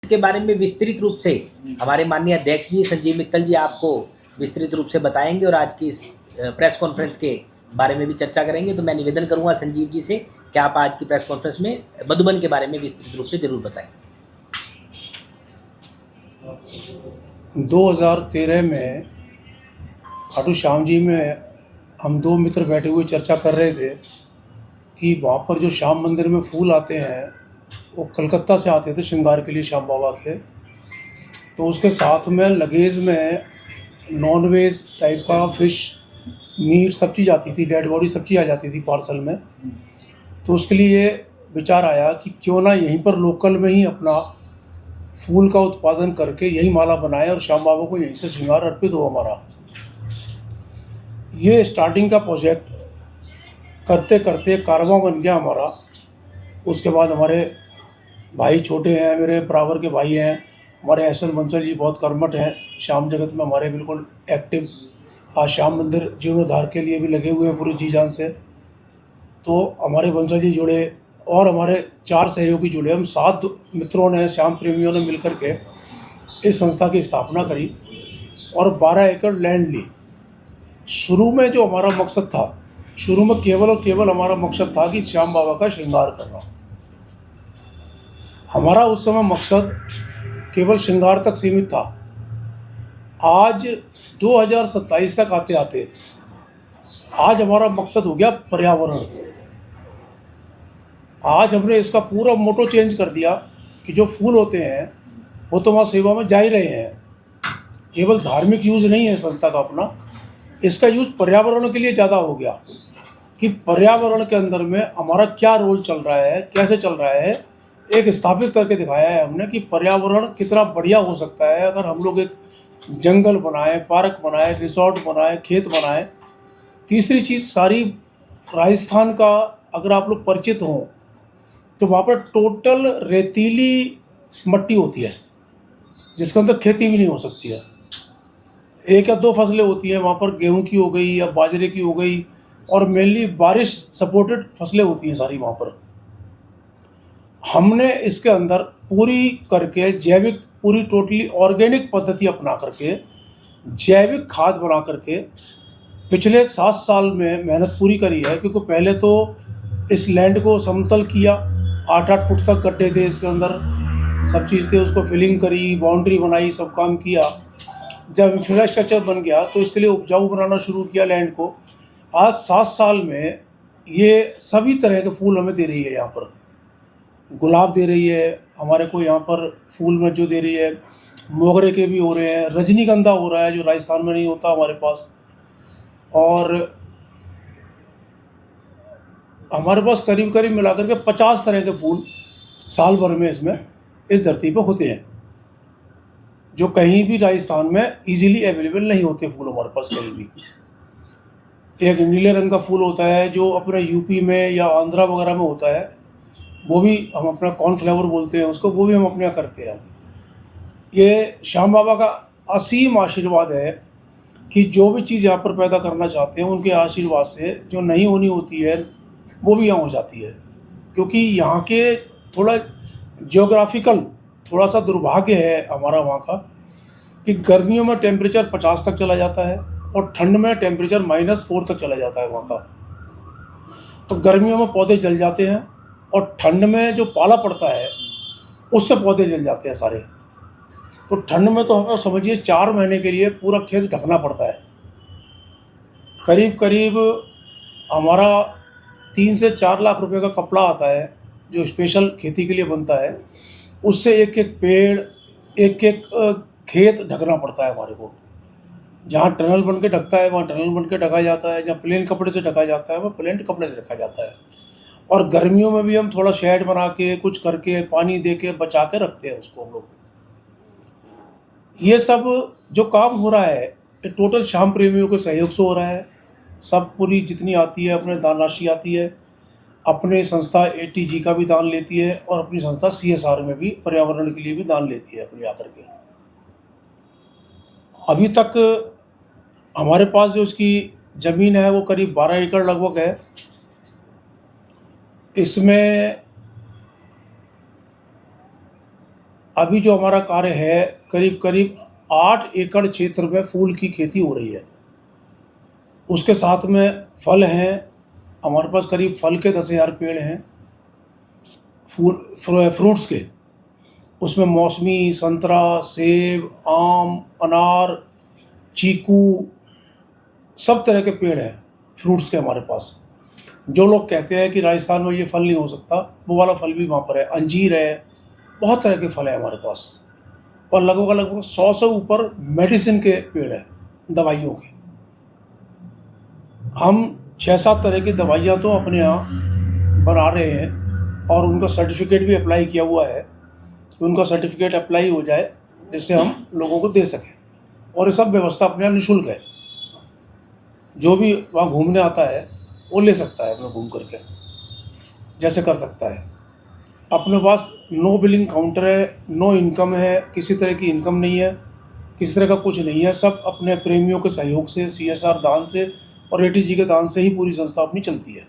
इसके बारे में विस्तृत रूप से हमारे माननीय अध्यक्ष जी संजीव मित्तल जी आपको विस्तृत रूप से बताएंगे और आज की इस प्रेस कॉन्फ्रेंस के बारे में भी चर्चा करेंगे। तो मैं निवेदन करूंगा संजीव जी से कि आप आज की प्रेस कॉन्फ्रेंस में मधुबन के बारे में विस्तृत रूप से जरूर बताएं। 2013 में खाटू श्याम जी में हम दो मित्र बैठे हुए चर्चा कर रहे थे कि वहाँ पर जो श्याम मंदिर में फूल आते हैं वो कलकत्ता से आते थे श्रृंगार के लिए श्याम बाबा के। तो उसके साथ में लगेज में नॉनवेज टाइप का फिश मीट सब चीज़ आती थी, डेड बॉडी सब चीज़ आ जाती थी पार्सल में। तो उसके लिए विचार आया कि क्यों ना यहीं पर लोकल में ही अपना फूल का उत्पादन करके यही माला बनाए और श्याम बाबा को यहीं से श्रृंगार अर्पित हो हमारा। ये स्टार्टिंग का प्रोजेक्ट करते करते कारवां बन गया हमारा। उसके बाद हमारे भाई छोटे हैं, मेरे बराबर के भाई हैं, हमारे एहसन बंसल जी बहुत कर्मठ हैं, श्याम जगत में हमारे बिल्कुल एक्टिव, आज श्याम मंदिर जीर्णोद्धार के लिए भी लगे हुए हैं पूरी जी जान से। तो हमारे बंसल जी जुड़े और हमारे 4 सहयोगी जुड़े, हम 7 मित्रों ने, श्याम प्रेमियों ने मिलकर के इस संस्था की स्थापना करी और 12 एकड़ लैंड ली। शुरू में जो हमारा मकसद था, शुरू में केवल और केवल हमारा मकसद था कि श्याम बाबा का श्रृंगार करना। हमारा उस समय मकसद केवल श्रृंगार तक सीमित था। आज 2027 तक आते आते आज हमारा मकसद हो गया पर्यावरण। आज हमने इसका पूरा मोटो चेंज कर दिया कि जो फूल होते हैं वो तो वहाँ सेवा में जा ही रहे हैं, केवल धार्मिक यूज़ नहीं है संस्था का अपना, इसका यूज़ पर्यावरण के लिए ज़्यादा हो गया कि पर्यावरण के अंदर में हमारा क्या रोल चल रहा है, कैसे चल रहा है, एक स्थापित करके दिखाया है हमने कि पर्यावरण कितना बढ़िया हो सकता है अगर हम लोग एक जंगल बनाएं, पार्क बनाएं, रिसोर्ट बनाएं, खेत बनाएं। तीसरी चीज़, सारी राजस्थान का अगर आप लोग परिचित हों तो वहाँ पर टोटल रेतीली मट्टी होती है जिसके अंदर खेती भी नहीं हो सकती है। 1 या 2 फसलें होती हैं वहाँ पर, गेहूं की हो गई या बाजरे की हो गई, और मेनली बारिश सपोर्टेड फसलें होती हैं सारी वहाँ पर। हमने इसके अंदर पूरी करके जैविक, पूरी टोटली ऑर्गेनिक पद्धति अपना करके जैविक खाद बना करके पिछले 7 साल में मेहनत पूरी करी है। क्योंकि पहले तो इस लैंड को समतल किया, 8-8 फुट तक गड्ढे थे इसके अंदर, सब चीज़ थे, उसको फिलिंग करी, बाउंड्री बनाई, सब काम किया। जब इंफ्रास्ट्रक्चर बन गया तो इसके लिए उपजाऊ बनाना शुरू किया लैंड को। आज 7 साल में ये सभी तरह के फूल हमें दे रही है। यहाँ पर गुलाब दे रही है हमारे को, यहाँ पर फूल में जो दे रही है, मोगरे के भी हो रहे हैं, रजनीगंधा हो रहा है जो राजस्थान में नहीं होता हमारे पास, और हमारे पास करीब करीब मिलाकर के 50 तरह के फूल साल भर में इसमें इस धरती पर होते हैं, जो कहीं भी राजस्थान में इजीली अवेलेबल नहीं होते फूल हमारे पास कहीं भी। एक नीले रंग का फूल होता है जो अपने यूपी में या आंध्रा वगैरह में होता है, वो भी हम अपना कॉर्नफ्लावर बोलते हैं उसको, वो भी हम अपने यहाँ करते हैं। ये श्याम बाबा का असीम आशीर्वाद है कि जो भी चीज़ यहाँ पर पैदा करना चाहते हैं उनके आशीर्वाद से जो नहीं होनी होती है वो भी यहाँ हो जाती है। क्योंकि यहाँ के थोड़ा जियोग्राफिकल थोड़ा सा दुर्भाग्य है हमारा वहाँ का कि गर्मियों में टेम्परेचर 50 तक चला जाता है और ठंड में टेम्परेचर -4 तक चला जाता है वहाँ का। तो गर्मियों में पौधे जल जाते हैं और ठंड में जो पाला पड़ता है उससे पौधे जल जाते हैं सारे। तो ठंड में तो हमें समझिए 4 महीने के लिए पूरा खेत ढकना पड़ता है। करीब करीब हमारा 3 से 4 लाख रुपए का कपड़ा आता है जो स्पेशल खेती के लिए बनता है, उससे एक एक पेड़, एक एक खेत ढकना पड़ता है हमारे को। जहाँ टनल बन के ढकता है वहाँ टनल बन के ढका जाता है, जहाँ प्लेन कपड़े से ढका जाता है वहाँ प्लेन कपड़े से ढका जाता है। और गर्मियों में भी हम थोड़ा शेड बना के कुछ करके पानी दे के बचा के रखते हैं उसको हम लोग। ये सब जो काम हो रहा है ये टोटल श्याम प्रेमियों के सहयोग से हो रहा है। सब पूरी जितनी आती है अपने दान राशि आती है, अपने संस्था ATG का भी दान लेती है और अपनी संस्था CSR में भी पर्यावरण के लिए भी दान लेती है अपने आकर के। अभी तक हमारे पास जो उसकी ज़मीन है वो करीब 12 एकड़ लगभग है। इसमें अभी जो हमारा कार्य है, करीब करीब 8 एकड़ क्षेत्र में फूल की खेती हो रही है। उसके साथ में फल हैं, हमारे पास करीब फल के 10,000 पेड़ हैं, फ्रूट्स के। उसमें मौसमी, संतरा, सेब, आम, अनार, चीकू, सब तरह के पेड़ हैं फ्रूट्स के हमारे पास। जो लोग कहते हैं कि राजस्थान में ये फल नहीं हो सकता, वो वाला फल भी वहाँ पर है। अंजीर है, बहुत तरह के फल है हमारे पास। और लगभग 100 से ऊपर मेडिसिन के पेड़ हैं, दवाइयों के। हम 6-7 तरह की दवाइयाँ तो अपने यहाँ बना रहे हैं और उनका सर्टिफिकेट भी अप्लाई किया हुआ है। तो उनका सर्टिफिकेट अप्लाई हो जाए जिससे हम लोगों को दे सकें। और ये सब व्यवस्था अपने यहाँ निःशुल्क है। जो भी वहाँ घूमने आता है वो ले सकता है, अपना घूम करके जैसे कर सकता है। अपने पास नो बिलिंग काउंटर है, नो इनकम है, किसी तरह की इनकम नहीं है, किसी तरह का कुछ नहीं है। सब अपने प्रेमियों के सहयोग से, CSR दान से और ATG के दान से ही पूरी संस्था अपनी चलती है।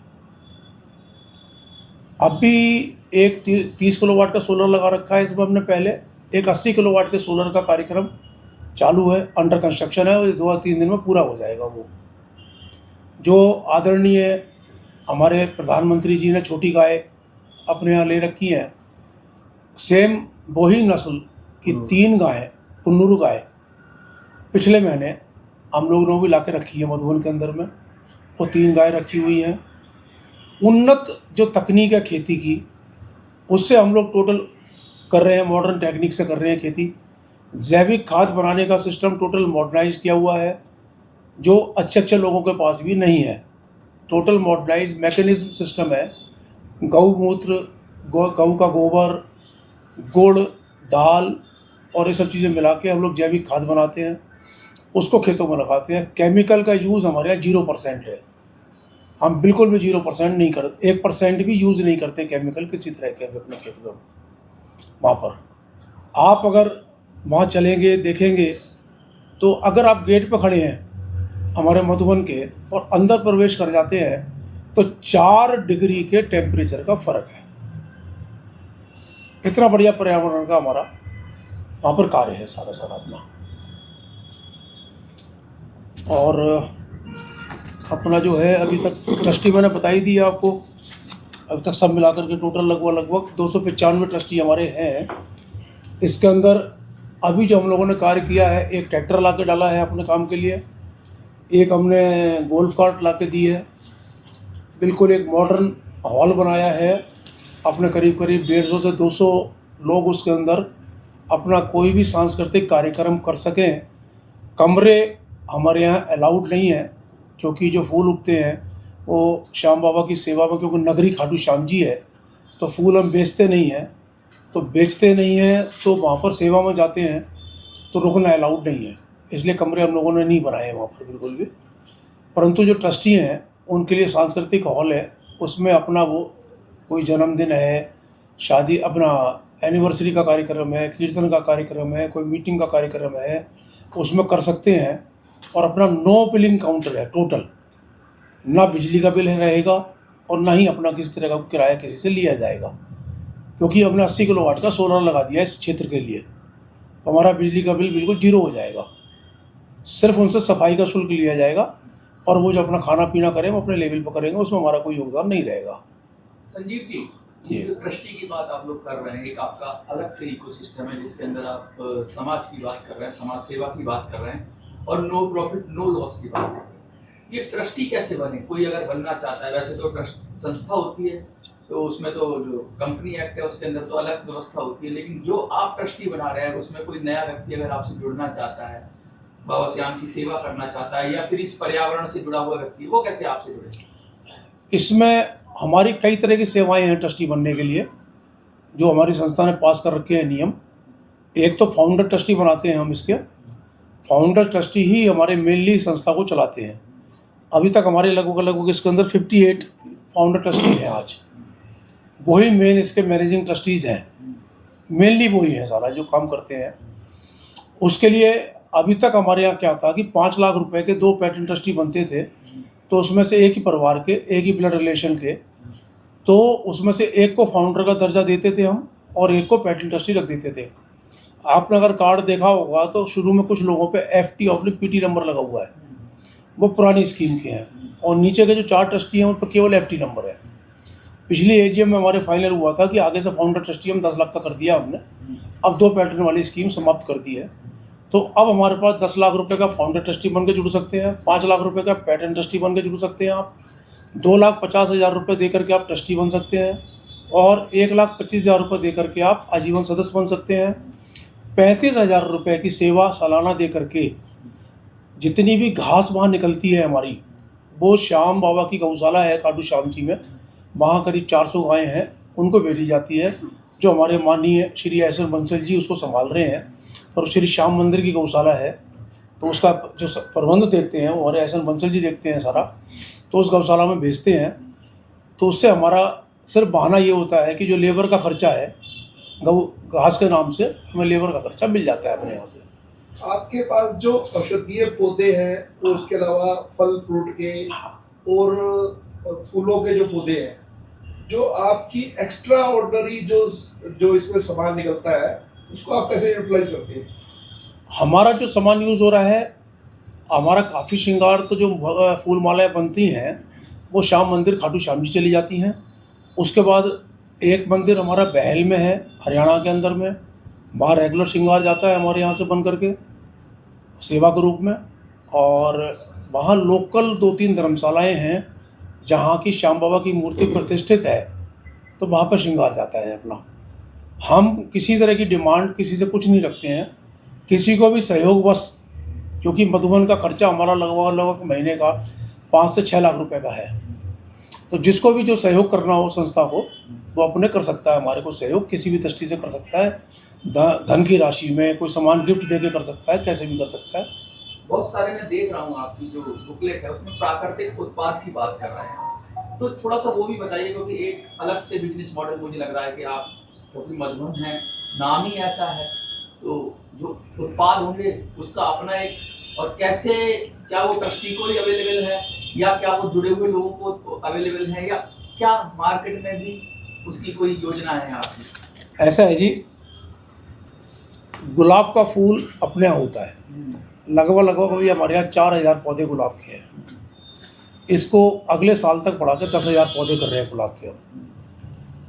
अभी एक 30 किलोवाट का सोलर लगा रखा है इसमें हमने पहले। एक 80 किलोवाट के सोलर का कार्यक्रम चालू है, अंडर कंस्ट्रक्शन है, 2-3 दिन में पूरा हो जाएगा। वो जो आदरणीय हमारे प्रधानमंत्री जी ने छोटी गाय अपने यहाँ ले रखी है, सेम वही नस्ल की 3 गायें, कुन्नूर गाय, पिछले महीने हम लोगों ने भी ला के रखी है मधुबन के अंदर में। वो 3 गाय रखी हुई हैं। उन्नत जो तकनीक है खेती की, उससे हम लोग टोटल कर रहे हैं, मॉडर्न टेक्निक से कर रहे हैं खेती। जैविक खाद बनाने का सिस्टम टोटल मॉडर्नाइज किया हुआ है, जो अच्छे लोगों के पास भी नहीं है। टोटल मॉडर्नाइज मैकेनिज्म सिस्टम है। गौमूत्र, गऊ का गोबर, गुड़, दाल और ये सब चीज़ें मिला के हम लोग जैविक खाद बनाते हैं, उसको खेतों में लगाते हैं। केमिकल का यूज़ हमारे यहाँ 0% है। हम बिल्कुल भी 0% नहीं करते, 1% भी यूज़ नहीं करते केमिकल किसी तरह के अपने खेत में। वहाँ पर आप अगर वहाँ चलेंगे, देखेंगे, तो अगर आप गेट पर खड़े हैं हमारे मधुबन के और अंदर प्रवेश कर जाते हैं तो 4 डिग्री के टेम्परेचर का फ़र्क है। इतना बढ़िया पर्यावरण का हमारा वहाँ पर कार्य है सारा अपना। और अपना जो है अभी तक ट्रस्टी मैंने बता ही दिया आपको। अभी तक सब मिलाकर के टोटल लगभग 295 ट्रस्टी हमारे हैं। इसके अंदर अभी जो हम लोगों ने कार्य किया है, एक ट्रैक्टर ला के डाला है अपने काम के लिए, एक हमने गोल्फ कार्ट ला के दी है, बिल्कुल एक मॉडर्न हॉल बनाया है। अपने करीब 150 से 200 लोग उसके अंदर अपना कोई भी सांस्कृतिक कार्यक्रम कर सकें। कमरे हमारे यहाँ अलाउड नहीं है, क्योंकि जो फूल उगते हैं वो श्याम बाबा की सेवा में, क्योंकि नगरी खाटू श्याम जी है, तो फूल हम बेचते नहीं हैं। तो वहाँ पर सेवा में जाते हैं तो रुकना अलाउड नहीं है, इसलिए कमरे हम लोगों ने नहीं बनाए वहाँ पर बिल्कुल भी। परंतु जो ट्रस्टी हैं उनके लिए सांस्कृतिक हॉल है, उसमें अपना वो कोई जन्मदिन है, शादी, अपना एनिवर्सरी का कार्यक्रम है, कीर्तन का कार्यक्रम है, कोई मीटिंग का कार्यक्रम है, उसमें कर सकते हैं। और अपना नो बिलिंग काउंटर है टोटल, ना बिजली का बिल रहेगा और ना ही अपना किसी तरह का किराया किसी से लिया जाएगा, क्योंकि हमने 80 किलोवाट का सोलर लगा दिया इस क्षेत्र के लिए। तो हमारा बिजली का बिल बिल्कुल 0 हो जाएगा। सिर्फ उनसे सफाई का शुल्क लिया जाएगा और वो जो अपना खाना पीना करें वो अपने लेवल पर करेंगे, उसमें हमारा कोई योगदान नहीं रहेगा। संजीव जी, ये जो ट्रस्टी की बात आप लोग कर रहे हैं, एक आपका अलग से इकोसिस्टम है जिसके अंदर आप समाज की बात कर रहे हैं, समाज सेवा की बात कर रहे हैं और नो प्रॉफिट नो लॉस की बात कर रहे हैं। ये ट्रस्टी कैसे बने? कोई अगर बनना चाहता है, वैसे तो ट्रस्ट संस्था होती है तो उसमें तो जो कंपनी एक्ट है उसके अंदर तो अलग व्यवस्था होती है, लेकिन जो आप ट्रस्टी बना रहे हैं उसमें कोई नया व्यक्ति अगर आपसे जुड़ना चाहता है, बाबा श्याम की सेवा करना चाहता है, या फिर इस पर्यावरण से जुड़ा हुआ व्यक्ति, वो कैसे आपसे जुड़े? इसमें हमारी कई तरह की सेवाएं हैं ट्रस्टी बनने के लिए, जो हमारी संस्था ने पास कर रखे हैं नियम। एक तो फाउंडर ट्रस्टी बनाते हैं हम। इसके फाउंडर ट्रस्टी ही हमारे मेनली संस्था को चलाते हैं। अभी तक हमारे लगभग इसके अंदर 58 फाउंडर ट्रस्टी हैं आज। वही मेन इसके मैनेजिंग ट्रस्टीज़ हैं, मेनली वही हैं सारा जो काम करते हैं। उसके लिए अभी तक हमारे यहाँ क्या था कि 5 लाख रुपए के 2 पैटर्न ट्रस्टी बनते थे, तो उसमें से एक ही परिवार के, एक ही ब्लड रिलेशन के, तो उसमें से एक को फाउंडर का दर्जा देते थे हम और एक को पैटर्न ट्रस्टी रख देते थे। आपने अगर कार्ड देखा होगा तो शुरू में कुछ लोगों पे FT/PT नंबर लगा हुआ है, वो पुरानी स्कीम के हैं, और नीचे के जो 4 ट्रस्टी हैं उन पर केवल FT नंबर है। पिछली AGM में हमारे फाइनल हुआ था कि आगे से फाउंडर ट्रस्टी हम 10 लाख का कर दिया हमने, अब 2 पैटर्न वाली स्कीम समाप्त कर दी है। तो अब हमारे पास 10 लाख रुपए का फाउंडर ट्रस्टी बन के जुड़ सकते हैं, 5 लाख रुपए का पैटर्न ट्रस्टी बन के जुड़ सकते हैं आप, 2,50,000 रुपये दे करके आप ट्रस्टी बन सकते हैं, और 1,25,000 रुपये दे करके आप आजीवन सदस्य बन सकते हैं। 35,000 रुपये की सेवा सालाना दे करके जितनी भी घास वहाँ निकलती है हमारी, वो श्याम बाबा की गौशाला है खाटू श्याम जी में, वहाँ करीब 400 गायें हैं, उनको भेजी जाती है, जो हमारे माननीय श्री एहसन बंसल जी उसको संभाल रहे हैं। और श्री श्याम मंदिर की गौशाला है, तो उसका जो प्रबंध देखते हैं वो हमारे एहसन बंसल जी देखते हैं सारा, तो उस गौशाला में भेजते हैं। तो उससे हमारा सिर्फ बहाना ये होता है कि जो लेबर का खर्चा है गौ घास के नाम से, हमें लेबर का खर्चा मिल जाता है अपने यहाँ से। आपके पास जो औषधीय पौधे हैं, तो उसके अलावा फल फ्रूट के और फूलों के जो पौधे हैं, जो आपकी एक्स्ट्रा ऑर्डनरी जो इसमें सामान निकलता है, उसको आप कैसे यूटिलाइज करते हैं? हमारा जो सामान यूज़ हो रहा है, हमारा काफ़ी श्रृंगार तो जो फूल मालाएँ बनती हैं वो श्याम मंदिर खाटू श्याम जी चली जाती हैं। उसके बाद एक मंदिर हमारा बहल में है, हरियाणा के अंदर में, वहाँ रेगुलर श्रृंगार जाता है हमारे यहाँ से बन करके सेवा के रूप में। और वहाँ लोकल 2-3 धर्मशालाएँ हैं जहाँ की श्याम बाबा की मूर्ति प्रतिष्ठित है, तो वहाँ पर श्रृंगार जाता है अपना। हम किसी तरह की डिमांड किसी से कुछ नहीं रखते हैं, किसी को भी सहयोग बस, क्योंकि मधुबन का खर्चा हमारा लगभग महीने का 5 से 6 लाख रुपए का है। तो जिसको भी जो सहयोग करना हो संस्था को, वो अपने कर सकता है, हमारे को सहयोग किसी भी दृष्टि से कर सकता है, धन की राशि में, कोई सामान गिफ्ट दे के कर सकता है, कैसे भी कर सकता है। बहुत सारे मैं देख रहा हूँ आपकी जो बुकलेट है उसमें प्राकृतिक उत्पाद की बात कर रहे हैं, तो थोड़ा सा वो भी बताइए, क्योंकि एक अलग से बिजनेस मॉडल मुझे लग रहा है कि आप, क्योंकि मधुबन है, नाम ही ऐसा है, तो जो उत्पाद होंगे उसका अपना एक, और कैसे, क्या वो ट्रस्टी को ही अवेलेबल है या क्या वो जुड़े हुए लोगों को अवेलेबल है, या क्या मार्केट में भी उसकी कोई योजना है आपकी? ऐसा है जी, गुलाब का फूल अपने यहाँ होता है, लगभग भी हमारे यहाँ 4,000 पौधे गुलाब के हैं। इसको अगले साल तक बढ़ा के 10,000 पौधे कर रहे हैं गुलाब के।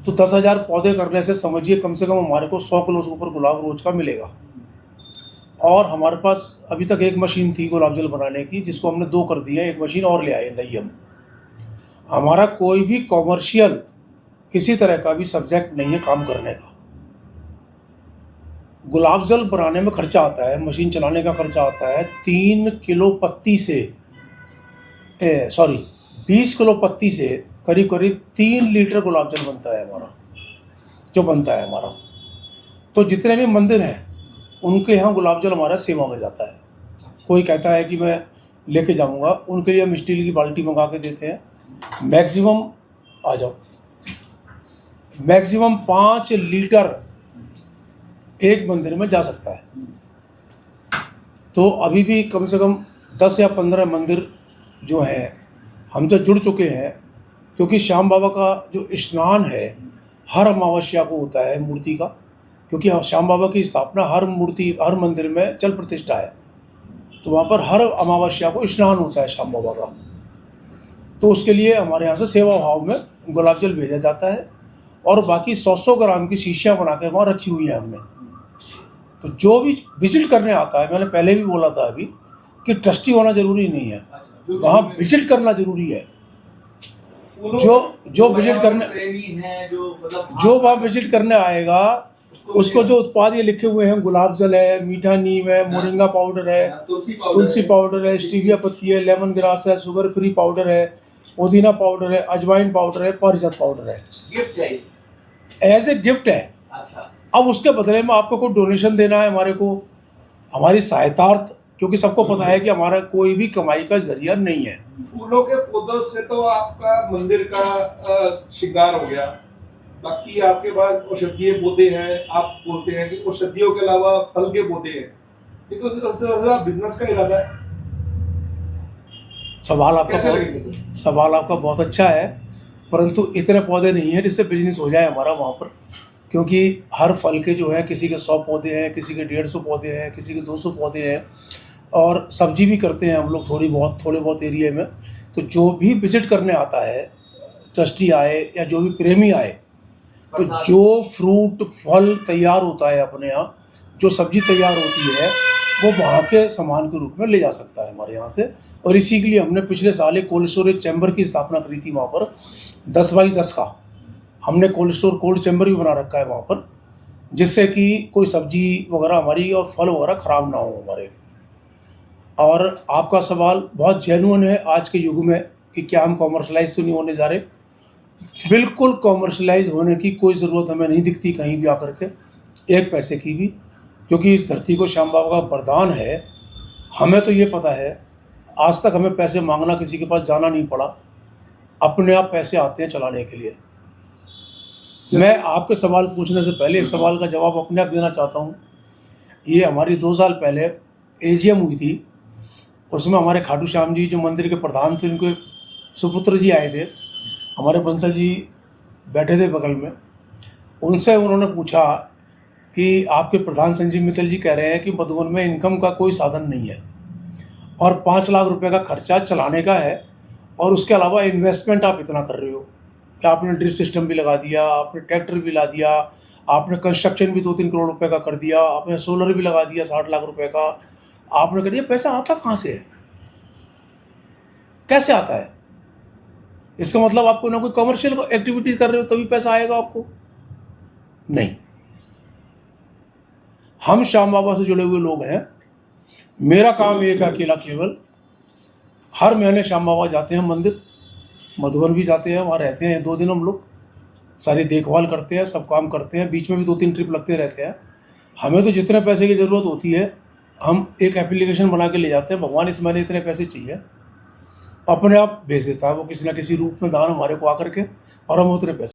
तो 10,000 पौधे करने से समझिए कम से कम हमारे को 100 किलो से ऊपर गुलाब रोज का मिलेगा। और हमारे पास अभी तक एक मशीन थी गुलाब जल बनाने की, जिसको हमने 2 कर दिए, एक मशीन और ले आए नई हम। हमारा कोई भी कॉमर्शियल किसी तरह का भी सब्जेक्ट नहीं है काम करने का। गुलाब जल बनाने में खर्चा आता है, मशीन चलाने का खर्चा आता है 3 किलो पत्ती से 20 किलो पत्ती से करीब 3 लीटर गुलाब जल बनता है हमारा, जो बनता है हमारा। तो जितने भी मंदिर हैं उनके यहाँ गुलाब जल हमारा सेवा में जाता है। कोई कहता है कि मैं लेके जाऊंगा, उनके लिए हम स्टील की बाल्टी मंगा के देते हैं। मैक्सिमम आ जाओ, मैक्सिमम 5 लीटर एक मंदिर में जा सकता है। तो अभी भी कम से कम 10 या 15 मंदिर जो हैं हमसे जुड़ चुके हैं, क्योंकि श्याम बाबा का जो स्नान है हर अमावस्या को होता है मूर्ति का, क्योंकि श्याम बाबा की स्थापना हर मंदिर में चल प्रतिष्ठा है, तो वहाँ पर हर अमावस्या को स्नान होता है श्याम बाबा का। तो उसके लिए हमारे यहाँ से सेवा भाव में गुलाब जल भेजा जाता है, और बाकी 100 ग्राम की शीशियाँ बना के वहाँ रखी हुई है हमने। तो जो भी विजिट करने आता है, मैंने पहले भी बोला था अभी कि ट्रस्टी होना जरूरी नहीं है, वहाँ विजिट करना जरूरी है। जो विजिट करने, जो वहाँ विजिट करने आएगा उसको जो उत्पाद ये लिखे हुए हैं, गुलाब जल है, मीठा नीम है, मोरिंगा पाउडर है, तुलसी पाउडर है, स्टीविया पत्ती है, लेमन ग्रास है, शुगर फ्री पाउडर है, पुदीना पाउडर है, अजवाइन पाउडर है, पारिजात पाउडर है, गिफ्ट है, एज ए गिफ्ट है। अच्छा, अब उसके बदले में आपको कोई डोनेशन देना है हमारे को, हमारी सहायतार्थ, क्योंकि सबको पता है कि हमारा कोई भी कमाई का जरिया नहीं है। फूलों के पौधों से तो आपका मंदिर का श्रृंगार हो गया, बाकी आपके पास औषधीय पौधे हैं, आप बोलते हैं कि औषधियों के अलावा फल के पौधे हैं, ये तो बिजनेस का इरादा है। सवाल आपका बहुत अच्छा है, परंतु इतने पौधे नहीं हैं जिससे बिजनेस हो जाए हमारा वहाँ पर। क्योंकि हर फल के जो है किसी के 100 पौधे हैं, किसी के 150 पौधे हैं, किसी के 200 पौधे हैं, और सब्जी भी करते हैं हम लोग थोड़े बहुत एरिया में। तो जो भी विजिट करने आता है, ट्रस्टी आए या जो भी प्रेमी आए, तो जो फ्रूट फल तैयार होता है अपने यहाँ, जो सब्जी तैयार होती है, वो वहाँ के सामान के रूप में ले जा सकता है हमारे यहाँ से। और इसी के लिए हमने पिछले साल एक कोल्ड स्टोरेज चैम्बर की स्थापना करी थी वहाँ पर, 10 बाई 10 का हमने कोल्ड चैम्बर भी बना रखा है वहाँ पर, जिससे कि कोई सब्जी वगैरह हमारी और फल वगैरह ख़राब ना हो हमारे। और आपका सवाल बहुत जेन्युइन है आज के युग में कि क्या हम कॉमर्शलाइज तो नहीं होने जा रहे। बिल्कुल कॉमर्शलाइज होने की कोई ज़रूरत हमें नहीं दिखती कहीं भी आकर के, एक पैसे की भी, क्योंकि इस धरती को श्याम बाबा का वरदान है। हमें तो ये पता है, आज तक हमें पैसे मांगना किसी के पास जाना नहीं पड़ा, अपने आप पैसे आते हैं चलाने के लिए। मैं आपके सवाल पूछने से पहले एक सवाल का जवाब अपने आप देना चाहता हूँ। ये हमारी 2 साल पहले एजीएम हुई थी, उसमें हमारे खाटू श्याम जी जो मंदिर के प्रधान थे, उनके सुपुत्र जी आए थे, हमारे बंसल जी बैठे थे बगल में। उनसे उन्होंने पूछा कि आपके प्रधान संजीव मित्तल जी कह रहे हैं कि मधुबन में इनकम का कोई साधन नहीं है और 5 लाख रुपए का खर्चा चलाने का है, और उसके अलावा इन्वेस्टमेंट आप इतना कर रहे हो कि आपने ड्रिप सिस्टम भी लगा दिया, आपने ट्रैक्टर भी ला दिया, आपने कंस्ट्रक्शन भी 2-3 करोड़ रुपए का कर दिया, आपने सोलर भी लगा दिया 60 लाख रुपए का, आपने कर दिया। पैसा आता कहाँ से है, कैसे आता है? इसका मतलब आप कोई ना कोई कमर्शियल एक्टिविटीज कर रहे हो तभी पैसा आएगा आपको? नहीं। हम श्याम बाबा से जुड़े हुए लोग हैं। मेरा काम एक अकेला केवल, हर महीने श्याम बाबा जाते हैं मंदिर, मधुबन भी जाते हैं, वहाँ रहते हैं 2 दिन हम लोग, सारी देखभाल करते हैं, सब काम करते हैं, बीच में भी 2-3 ट्रिप लगते रहते हैं। हमें तो जितने पैसे की ज़रूरत होती है हम एक एप्लीकेशन बना के ले जाते हैं, भगवान इस महीने इतने पैसे चाहिए, अपने आप भेज देता है वो किसी ना किसी रूप में दान हमारे को आकर के, और हम उतने पैसे